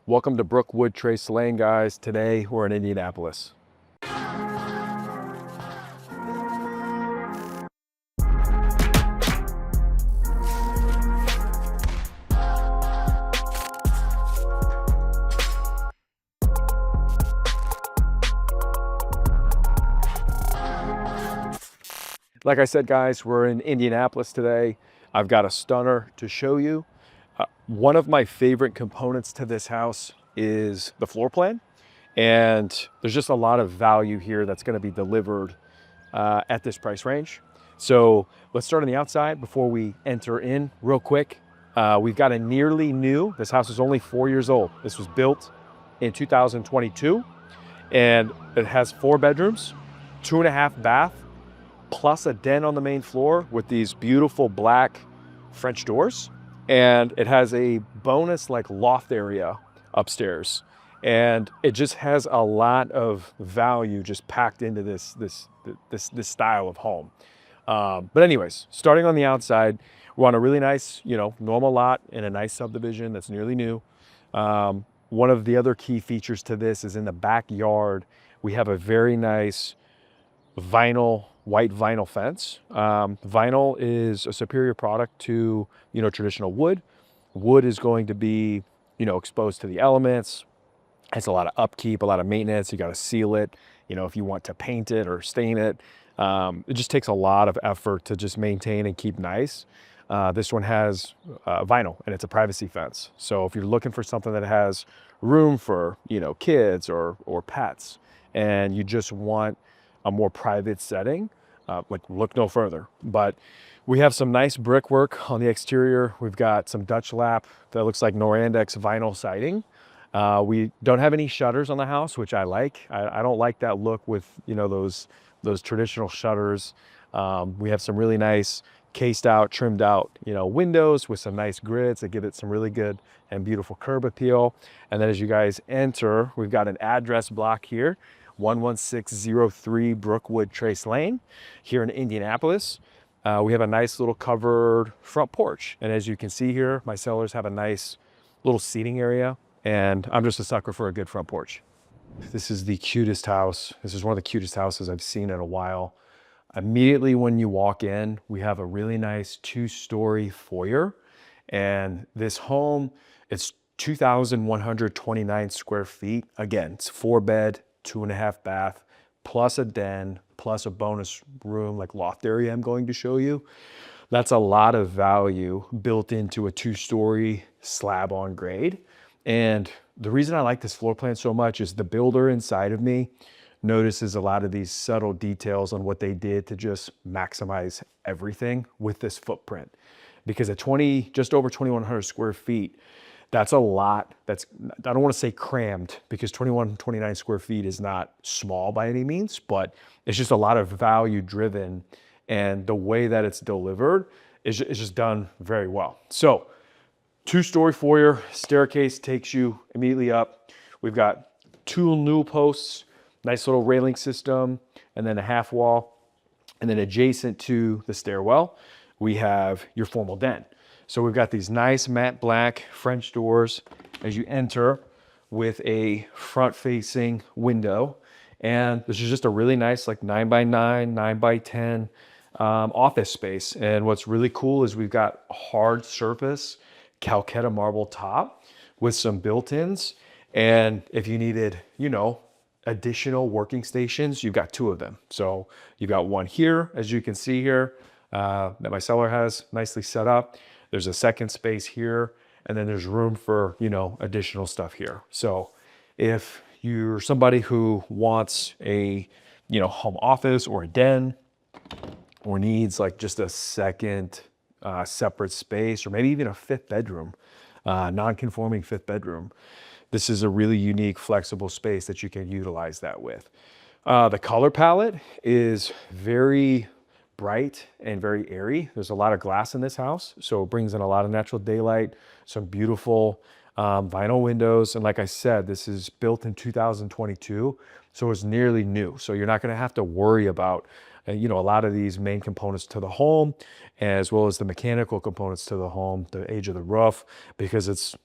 Welcome to Brookwood Trace Lane, guys. Today we're in Indianapolis. Like I said, guys, we're in Indianapolis today. I've got a stunner to show you. One of my favorite components to this house is the floor plan. And there's just a lot of value here that's going to be delivered at this price range. So let's start on the outside before we enter in real quick. We've got a nearly new, this house is only 4 years old. This was built in 2022 and it has 4 bedrooms, 2.5 bath, plus a den on the main floor with these beautiful black French doors. And it has a bonus like loft area upstairs. And it just has a lot of value just packed into this style of home. But anyways, starting on the outside, we're on a really nice, normal lot in a nice subdivision that's nearly new. One of the other key features to this is in the backyard, we have a very nice white vinyl fence. Vinyl is a superior product to, traditional wood. Wood is going to be, exposed to the elements. It's a lot of upkeep, a lot of maintenance. You got to seal it, if you want to paint it or stain it. It just takes a lot of effort to just maintain and keep nice. This one has vinyl and it's a privacy fence. So if you're looking for something that has room for, kids or pets, and you just want a more private setting, look no further. But we have some nice brickwork on the exterior. We've got some Dutch lap that looks like Norandex vinyl siding. We don't have any shutters on the house, which I like. I don't like that look with, those traditional shutters. We have some really nice cased out, trimmed out, windows with some nice grids that give it some really good and beautiful curb appeal. And then as you guys enter, we've got an address block here, 11603 Brookwood Trace Lane here in Indianapolis. We have a nice little covered front porch. And as you can see here, my sellers have a nice little seating area, and I'm just a sucker for a good front porch. This is the cutest house. This is one of the cutest houses I've seen in a while. Immediately when you walk in, we have a really nice 2-story foyer. And this home, it's 2,129 square feet. Again, it's 4-bed, 2.5 bath, plus a den, plus a bonus room, like loft area I'm going to show you. That's a lot of value built into a 2-story slab on grade. And the reason I like this floor plan so much is the builder inside of me notices a lot of these subtle details on what they did to just maximize everything with this footprint. Because at just over 2,100 square feet, that's a lot. I don't want to say crammed, because 2,129 square feet is not small by any means, but it's just a lot of value driven, and the way that it's delivered is just done very well. So 2-story foyer, staircase takes you immediately up. We've got 2 newel posts, nice little railing system, and then a half wall. And then adjacent to the stairwell, we have your formal den. So we've got these nice matte black French doors as you enter, with a front-facing window. And this is just a really nice, like 9x9, 9x10 office space. And what's really cool is we've got a hard surface Calcutta marble top with some built-ins. And if you needed, additional working stations, you've got 2 of them. So you've got one here, as you can see here, that my seller has nicely set up. There's a second space here, and then there's room for, additional stuff here. So if you're somebody who wants a, home office or a den, or needs like just a second separate space, or maybe even a 5th bedroom, non-conforming 5th bedroom, this is a really unique, flexible space that you can utilize that with. The color palette is very bright and very airy. There's a lot of glass in this house, so it brings in a lot of natural daylight, some beautiful vinyl windows. And like I said, this is built in 2022, so it's nearly new. So you're not gonna have to worry about a lot of these main components to the home, as well as the mechanical components to the home, the age of the roof, because it's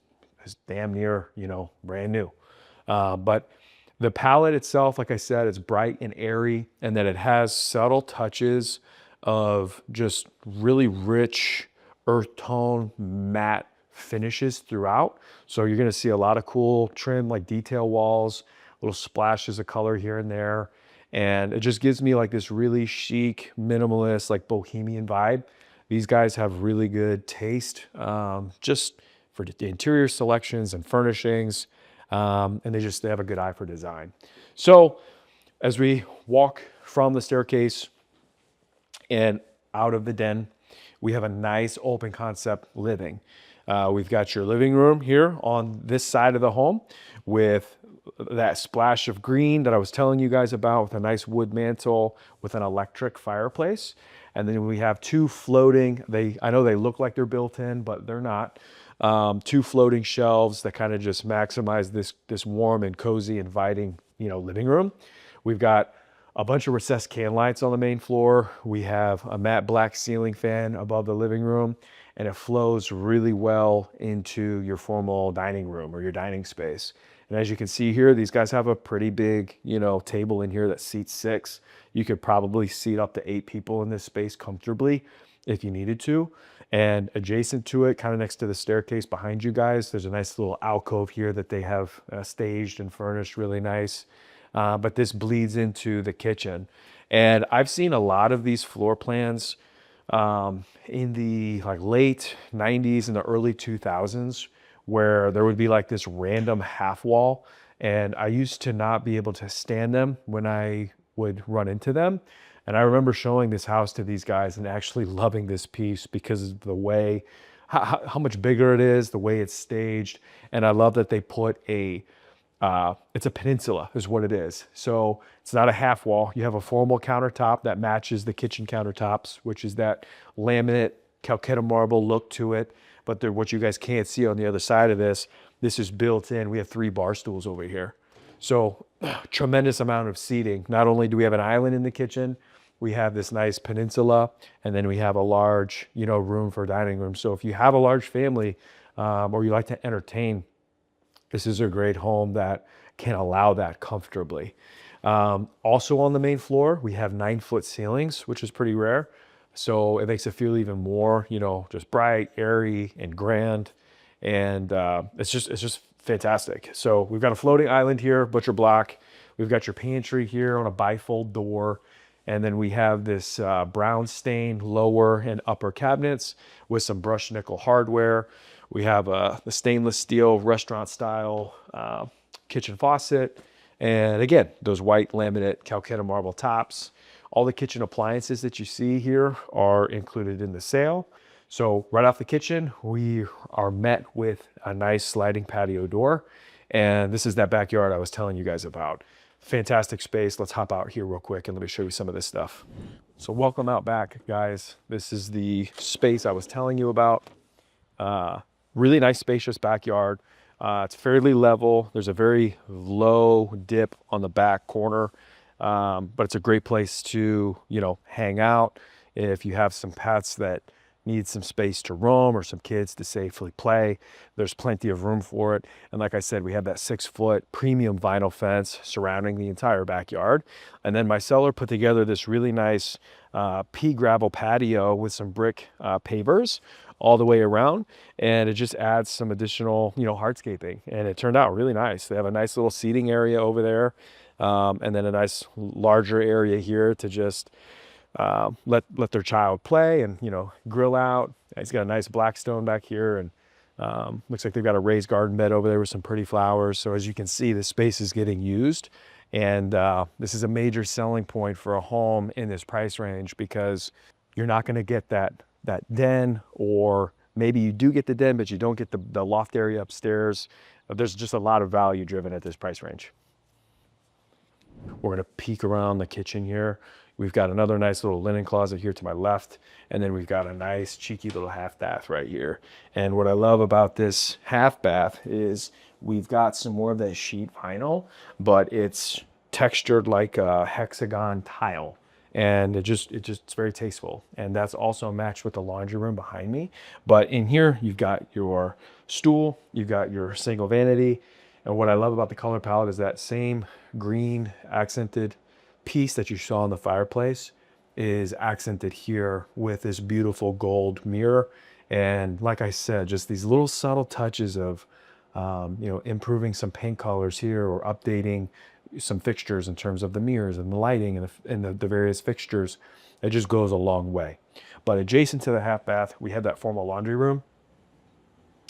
is damn near, you know, brand new. But the palette itself, like I said, it's bright and airy, and then it has subtle touches of just really rich earth tone matte finishes throughout. So you're gonna see a lot of cool trim, like detail walls, little splashes of color here and there. And it just gives me like this really chic, minimalist, like bohemian vibe. These guys have really good taste, just for the interior selections and furnishings. And they have a good eye for design. So as we walk from the staircase and out of the den, we have a nice open concept living. We've got your living room here on this side of the home with that splash of green that I was telling you guys about, with a nice wood mantle with an electric fireplace. And then we have two floating, I know they look like they're built in, but they're not. Two floating shelves that kind of just maximize this warm and cozy, inviting, you know, living room. We've got a bunch of recessed can lights on the main floor. We have a matte black ceiling fan above the living room, and it flows really well into your formal dining room or your dining space. And as you can see here, these guys have a pretty big, you know, table in here that seats 6. You could probably seat up to 8 people in this space comfortably if you needed to. And adjacent to it, kind of next to the staircase behind you guys, there's a nice little alcove here that they have staged and furnished really nice. But this bleeds into the kitchen. And I've seen a lot of these floor plans in the like late 90s and the early 2000s, where there would be like this random half wall. And I used to not be able to stand them when I would run into them. And I remember showing this house to these guys and actually loving this piece because of the way, how much bigger it is, the way it's staged. And I love that they put it's a peninsula is what it is. So it's not a half wall. You have a formal countertop that matches the kitchen countertops, which is that laminate Calcutta marble look to it. But what you guys can't see on the other side of this is built in. We have 3 bar stools over here. So tremendous amount of seating. Not only do we have an island in the kitchen, we have this nice peninsula, and then we have a large, you know, room for dining room. So if you have a large family or you like to entertain, this is a great home that can allow that comfortably. Also on the main floor, we have 9-foot ceilings, which is pretty rare. So it makes it feel even more, you know, just bright, airy, and grand. And it's just fantastic. So we've got a floating island here, butcher block. We've got your pantry here on a bifold door. And then we have this brown stained lower and upper cabinets with some brushed nickel hardware. We have the stainless steel restaurant style kitchen faucet. And again, those white laminate Calcutta marble tops. All the kitchen appliances that you see here are included in the sale. So right off the kitchen, we are met with a nice sliding patio door. And this is that backyard I was telling you guys about. Fantastic space. Let's hop out here real quick and let me show you some of this stuff. So welcome out back, guys. This is the space I was telling you about. Really nice, spacious backyard. It's fairly level. There's a very low dip on the back corner, but it's a great place to, you know, hang out. If you have some pets that need some space to roam or some kids to safely play, there's plenty of room for it. And like I said, we have that 6-foot premium vinyl fence surrounding the entire backyard. And then my seller put together this really nice pea gravel patio with some brick pavers all the way around, and it just adds some additional, you know, hardscaping, and it turned out really nice. They have a nice little seating area over there, and then a nice larger area here to just let their child play and, you know, grill out. He's got a nice black stone back here, and looks like they've got a raised garden bed over there with some pretty flowers. So as you can see, the space is getting used, and this is a major selling point for a home in this price range, because you're not going to get that den, or maybe you do get the den, but you don't get the loft area upstairs. There's just a lot of value driven at this price range. We're going to peek around the kitchen here. We've got another nice little linen closet here to my left, and then we've got a nice cheeky little half bath right here. And what I love about this half bath is we've got some more of that sheet vinyl, but it's textured like a hexagon tile. and it's very tasteful. And that's also matched with the laundry room behind me. But in here, you've got your stool, you've got your single vanity. And what I love about the color palette is that same green accented piece that you saw in the fireplace is accented here with this beautiful gold mirror. And like I said, just these little subtle touches of, improving some paint colors here or updating some fixtures in terms of the mirrors and the lighting and the various fixtures. It just goes a long way. But adjacent to the half bath, we have that formal laundry room.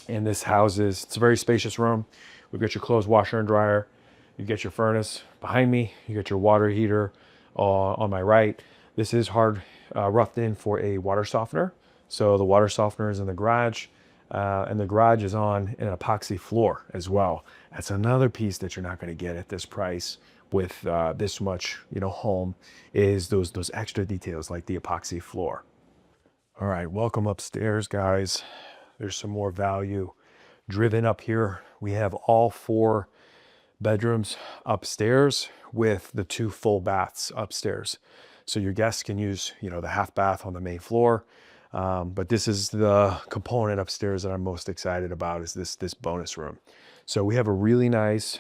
And this houses, it's a very spacious room. We've got your clothes washer and dryer. You get your furnace behind me. You got your water heater on my right. This is hard roughed in for a water softener. So the water softener is in the garage, and the garage is on an epoxy floor as well. That's another piece that you're not going to get at this price with this much, home, is those extra details like the epoxy floor. All right, welcome upstairs, guys. There's some more value driven up here. We have all 4 bedrooms upstairs with the 2 full baths upstairs. So your guests can use, the half bath on the main floor. But this is the component upstairs that I'm most excited about, is this bonus room. So we have a really nice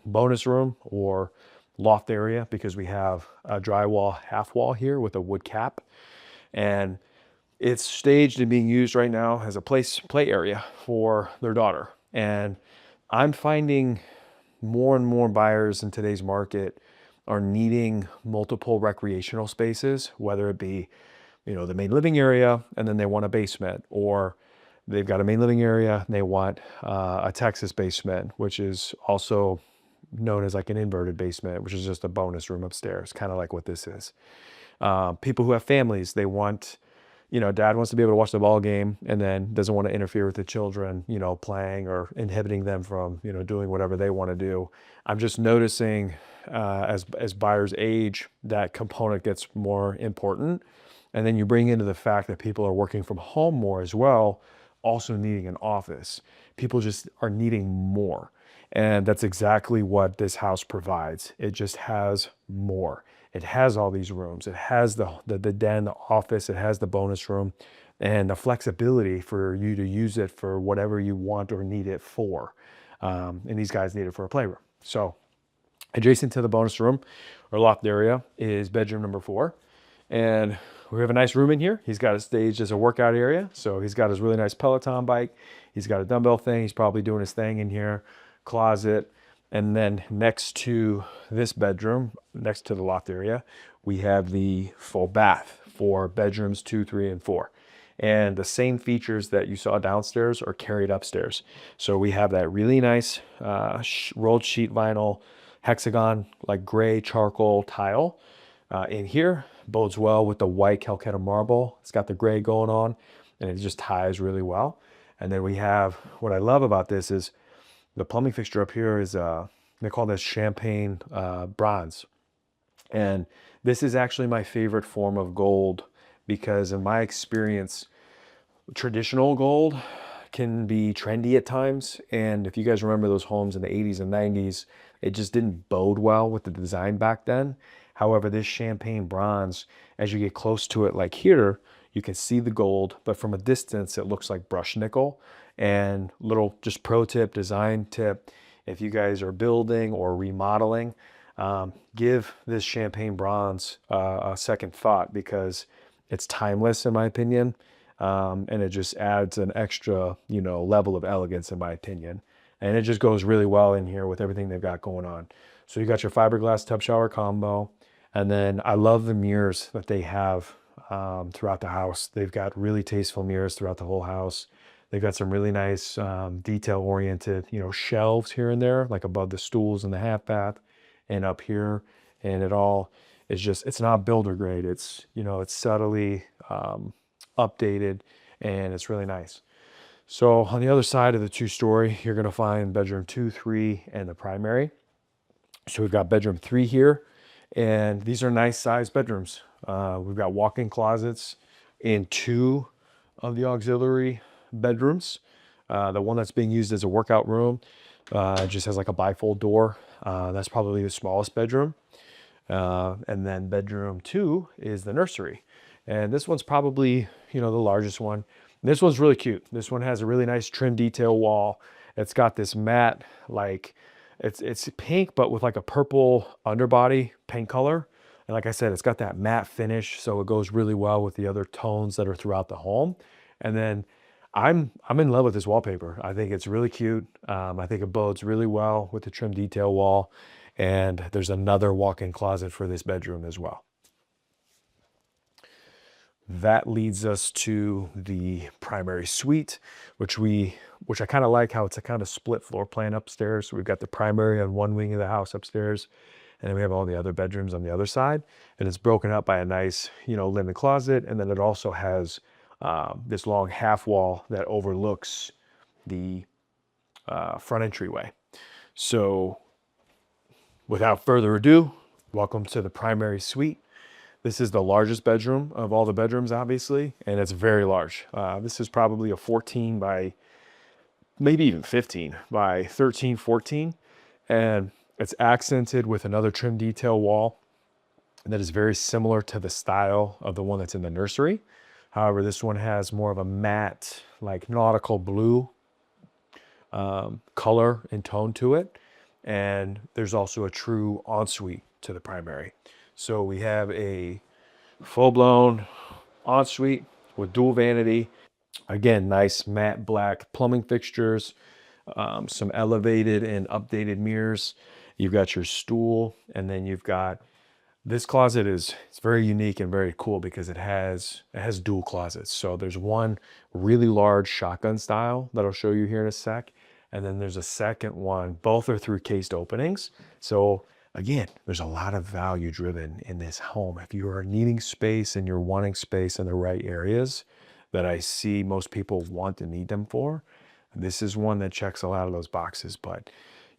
bonus room or loft area because we have a drywall half wall here with a wood cap. And it's staged and being used right now as a play area for their daughter. And I'm finding more and more buyers in today's market are needing multiple recreational spaces, whether it be, the main living area and then they want a basement, or they've got a main living area and they want a Texas basement, which is also known as like an inverted basement, which is just a bonus room upstairs, kind of like what this is. People who have families, they want, dad wants to be able to watch the ball game and then doesn't want to interfere with the children, playing or inhibiting them from, doing whatever they want to do. I'm just noticing as buyers age, that component gets more important. And then you bring into the fact that people are working from home more as well, also needing an office. People just are needing more. And that's exactly what this house provides. It just has more. It has all these rooms. It has the den, the office. It has the bonus room, and the flexibility for you to use it for whatever you want or need it for. And these guys need it for a playroom. So adjacent to the bonus room or loft area is bedroom number 4. And we have a nice room in here. He's got it staged as a workout area. So he's got his really nice Peloton bike. He's got a dumbbell thing. He's probably doing his thing in here. Closet. And then next to this bedroom, next to the loft area, we have the full bath for bedrooms 2, 3, and 4. And the same features that you saw downstairs are carried upstairs. So we have that really nice rolled sheet vinyl hexagon, like gray charcoal tile in here. Bodes well with the white Calcutta marble. It's got the gray going on, and it just ties really well. And then we have, what I love about this is the plumbing fixture up here is, they call this champagne bronze. And this is actually my favorite form of gold because in my experience, traditional gold can be trendy at times. And if you guys remember those homes in the 80s and 90s, it just didn't bode well with the design back then. However, this champagne bronze, as you get close to it, like here, you can see the gold, but from a distance, it looks like brushed nickel. And little just pro tip, design tip, if you guys are building or remodeling, give this champagne bronze a second thought because it's timeless in my opinion. And it just adds an extra, level of elegance in my opinion. And it just goes really well in here with everything they've got going on. So you got your fiberglass tub shower combo. And then I love the mirrors that they have throughout the house. They've got really tasteful mirrors throughout the whole house. They've got some really nice detail-oriented, shelves here and there, like above the stools in the half bath and up here. And it all is just, it's not builder grade. It's, it's subtly updated and it's really nice. So on the other side of the 2-story, you're gonna find bedroom 2, 3, and the primary. So we've got bedroom 3 here. And these are nice sized bedrooms. We've got walk-in closets in 2 of the auxiliary bedrooms. The one that's being used as a workout room just has like a bifold door. That's probably the smallest bedroom. And then bedroom 2 is the nursery. And this one's probably, the largest one. This one's really cute. This one has a really nice trim detail wall. It's got this matte, like, it's pink, but with like a purple underbody paint color. And like I said, it's got that matte finish, so it goes really well with the other tones that are throughout the home. And then I'm in love with this wallpaper. I think it's really cute. I think it bodes really well with the trim detail wall. And there's another walk-in closet for this bedroom as well. That leads us to the primary suite, which I kind of like how it's a kind of split floor plan upstairs. So we've got the primary on one wing of the house upstairs, and then we have all the other bedrooms on the other side. And it's broken up by a nice, linen closet. And then it also has this long half wall that overlooks the front entryway. So without further ado, welcome to the primary suite. This is the largest bedroom of all the bedrooms, obviously, and it's very large. This is probably a 14 by, maybe even 15 by 13, 14. And it's accented with another trim detail wall that is very similar to the style of the one that's in the nursery. However, this one has more of a matte, like nautical blue color and tone to it. And there's also a true ensuite to the primary. So we have a full-blown ensuite with dual vanity. Again, nice matte black plumbing fixtures, some elevated and updated mirrors. You've got your stool, and then you've got this closet. It's very unique and very cool because it has dual closets. So there's one really large shotgun style that I'll show you here in a sec. And then there's a second one. Both are through cased openings. So again, there's a lot of value driven in this home. If you are needing space and you're wanting space in the right areas that I see most people want and need them for, this is one that checks a lot of those boxes. But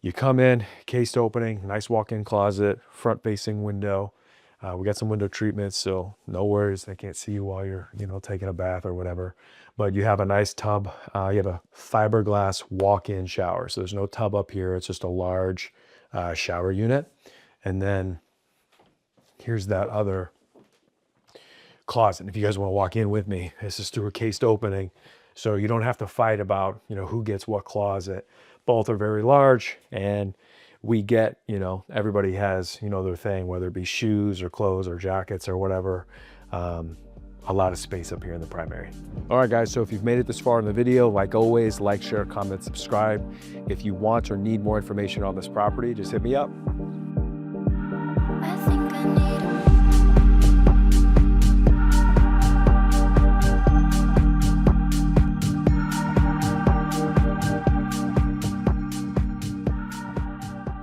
you come in, cased opening, nice walk-in closet, front-facing window. We got some window treatments, so no worries. They can't see you while you're, taking a bath or whatever. But you have a nice tub. You have a fiberglass walk-in shower. So there's no tub up here. It's just a large shower unit. And then here's that other closet. If you guys want to walk in with me, this is through a cased opening. So you don't have to fight about, who gets what closet. Both are very large, and we get, everybody has, their thing, whether it be shoes or clothes or jackets or whatever. A lot of space up here in the primary. All right, guys, so if you've made it this far in the video, like always, like, share, comment, subscribe. If you want or need more information on this property, just hit me up. I think I need a